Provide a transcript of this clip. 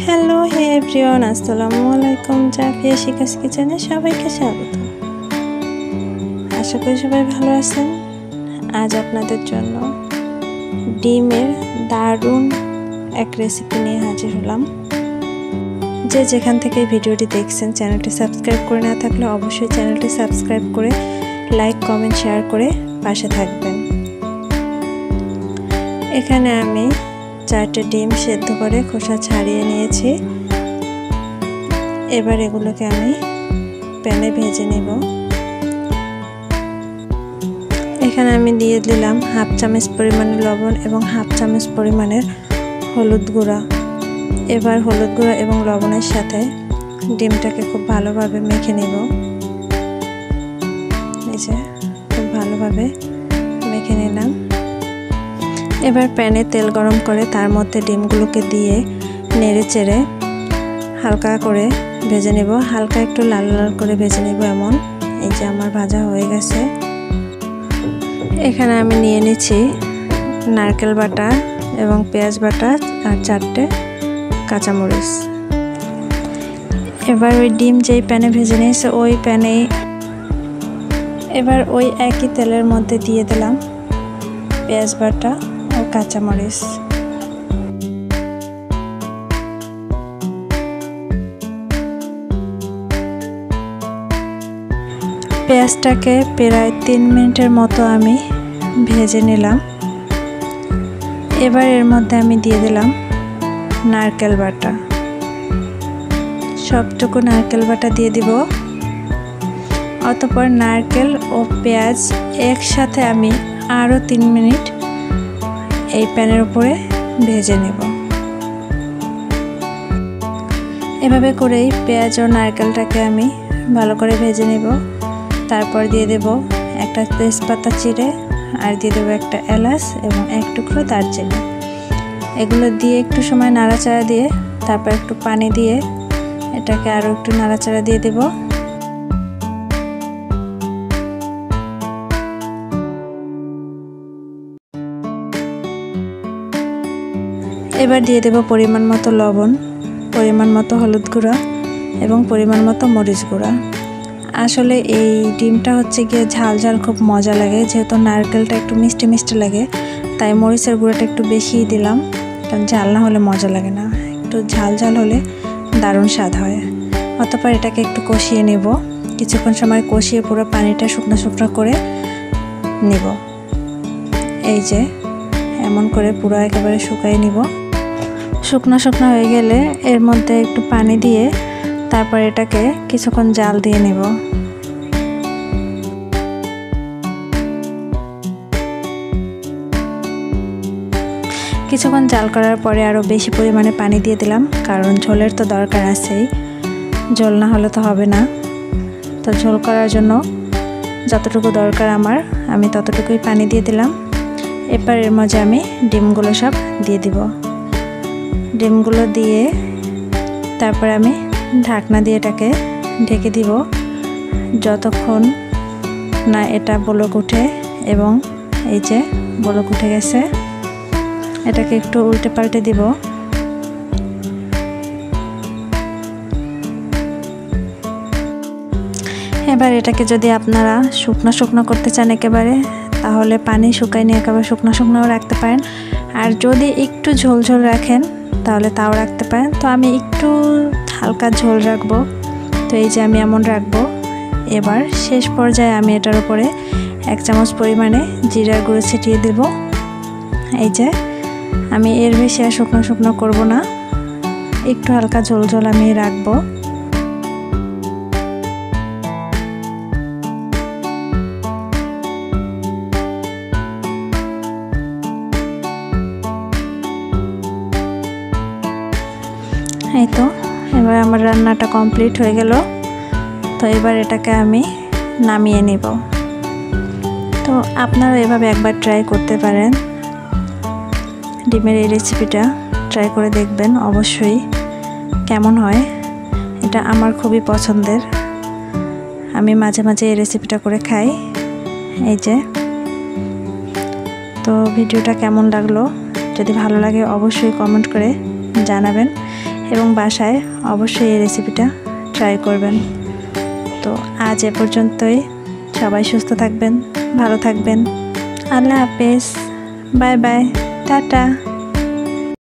Hello হে everyone, আসসালামু আলাইকুম। জাফিয়া শিকাস কিচেনে সবাইকে স্বাগত। আশা করি সবাই ভালো আছেন। আজ আপনাদের জন্য ডিমের দারুণ এক রেসিপি নিয়ে হাজির হলাম। যে যেখান থেকে ভিডিওটি দেখছেন, চ্যানেলটি সাবস্ক্রাইব করে না থাকলে অবশ্যই চ্যানেলটি সাবস্ক্রাইব করে লাইক, কমেন্ট, শেয়ার করে পাশে থাকবেন। এখানে আমি 4টে ডিম সেদ্ধ করে খোসা ছাড়িয়ে নিয়েছি। এবার এগুলোকে আমি প্যানে ভেজে নেব। এখানে আমি দিয়ে দিলাম হাফ চামচ পরিমাণের লবণ এবং হাফ চামচ পরিমাণের হলুদ গুঁড়া। এবার হলুদ গুঁড়া এবং লবণের সাথে ডিমটাকে খুব ভালোভাবে মেখে নেব। এই যে খুব ভালোভাবে মেখে নিলাম। এবার প্যানে তেল গরম করে তার মধ্যে ডিমগুলোকে দিয়ে নেড়ে চেড়ে হালকা করে ভেজে নেব। হালকা একটু লাল লাল করে ভেজে নেব। এমন এই যে আমার ভাজা হয়ে গেছে। এখানে আমি নিয়ে নিচ্ছি নারকেল বাটা এবং পেঁয়াজ বাটা আর 4টে কাঁচামরিচ। এবার ওই ডিম যেই প্যানে ভেজে নিয়েছে ওই প্যানেই এবার ওই একই তেলের মধ্যে দিয়ে দিলাম পেঁয়াজ বাটা ও কাঁচামরিচ। পেঁয়াজটাকে প্রায় 3 মিনিটের মতো আমি ভেজে নিলাম। এবার এর মধ্যে আমি দিয়ে দিলাম নারকেল বাটা। সবটুকু নারকেল বাটা দিয়ে দিব। অতঃপর নারকেল ও পেঁয়াজ একসাথে আমি আরও 3 মিনিট এই প্যানের উপরে ভেজে নেব। এভাবে করেই পেঁয়াজ ও নারকেলটাকে আমি ভালো করে ভেজে নেব। তারপর দিয়ে দেব একটা তেজপাতা চিড়ে আর দিয়ে দেবো একটা এলাচ এবং 1 টুকরো দারচিনি। এগুলো দিয়ে একটু সময় নাড়াচাড়া দিয়ে তারপর একটু পানি দিয়ে এটাকে আরও একটু নাড়াচাড়া দিয়ে দেব। এবার দিয়ে দেব পরিমাণ মতো লবণ, পরিমাণ মতো হলুদ গুঁড়া এবং পরিমাণ মতো মরিচ গুঁড়া। আসলে এই ডিমটা হচ্ছে গিয়ে ঝাল ঝাল খুব মজা লাগে, যেহেতু নারকেলটা একটু মিষ্টি মিষ্টি লাগে তাই মরিচের গুঁড়াটা একটু বেশিই দিলাম, কারণ ঝাল না হলে মজা লাগে না, একটু ঝাল ঝাল হলে দারুণ স্বাদ হয়। অতঃপর এটাকে একটু কষিয়ে নেব। কিছুক্ষণ সময় কষিয়ে পুরো পানিটা শুকনো শুকনো করে নেব। এই যে এমন করে পুরো একেবারে শুকাই নিব। শুকনো শুকনো হয়ে গেলে এর মধ্যে একটু পানি দিয়ে তারপর এটাকে কিছুক্ষণ জাল দিয়ে নেব। কিছুক্ষণ জাল করার পরে আরও বেশি পরিমাণে পানি দিয়ে দিলাম, কারণ ঝোলের তো দরকার আছেই, ঝোল না হলে তো হবে না। তো ঝোল করার জন্য যতটুকু দরকার আমার আমি ততটুকুই পানি দিয়ে দিলাম। এবার এর মধ্যে আমি ডিমগুলো সব দিয়ে দিব। ডিমগুলো দিয়ে তারপর আমি ঢাকনা দিয়ে এটাকে ঢেকে দিব যতক্ষণ না এটা বলক ওঠে। এবং এই যে বলক উঠে গেছে, এটাকে একটু উল্টে পাল্টে দিব। এবার এটাকে যদি আপনারা শুকনো শুকনো করতে চান একেবারে, তাহলে পানি শুকায় নিয়ে একেবারে শুকনো শুকনোও রাখতে পারেন। আর যদি একটু ঝোল ঝোল রাখেন তাহলে তাও রাখতে পারেন। তো আমি একটু হালকা ঝোল রাখবো, তো এই যে আমি এমন রাখবো। এবার শেষ পর্যায়ে আমি এটার উপরে 1 চামচ পরিমাণে জিরার গুঁড়ো ছিটিয়ে দেব। এই যে আমি এর বেশি আর শুকনো শুকনো করব না, একটু হালকা ঝোল ঝোল আমি রাখবো। এই তো এবার আমার রান্নাটা কমপ্লিট হয়ে গেল। তো এবার এটাকে আমি নামিয়ে নেব। তো আপনারা এভাবে একবার ট্রাই করতে পারেন। ডিমের এই রেসিপিটা ট্রাই করে দেখবেন অবশ্যই কেমন হয়। এটা আমার খুবই পছন্দের, আমি মাঝে মাঝে এই রেসিপিটা করে খাই। এই যে তো ভিডিওটা কেমন লাগলো, যদি ভালো লাগে অবশ্যই কমেন্ট করে জানাবেন এবং বাসায় অবশ্যই এই রেসিপিটা ট্রাই করবেন। তো আজ এ পর্যন্তই। সবাই সুস্থ থাকবেন, ভালো থাকবেন। আল্লাহ হাফেজ, বাই বাই, টাটা।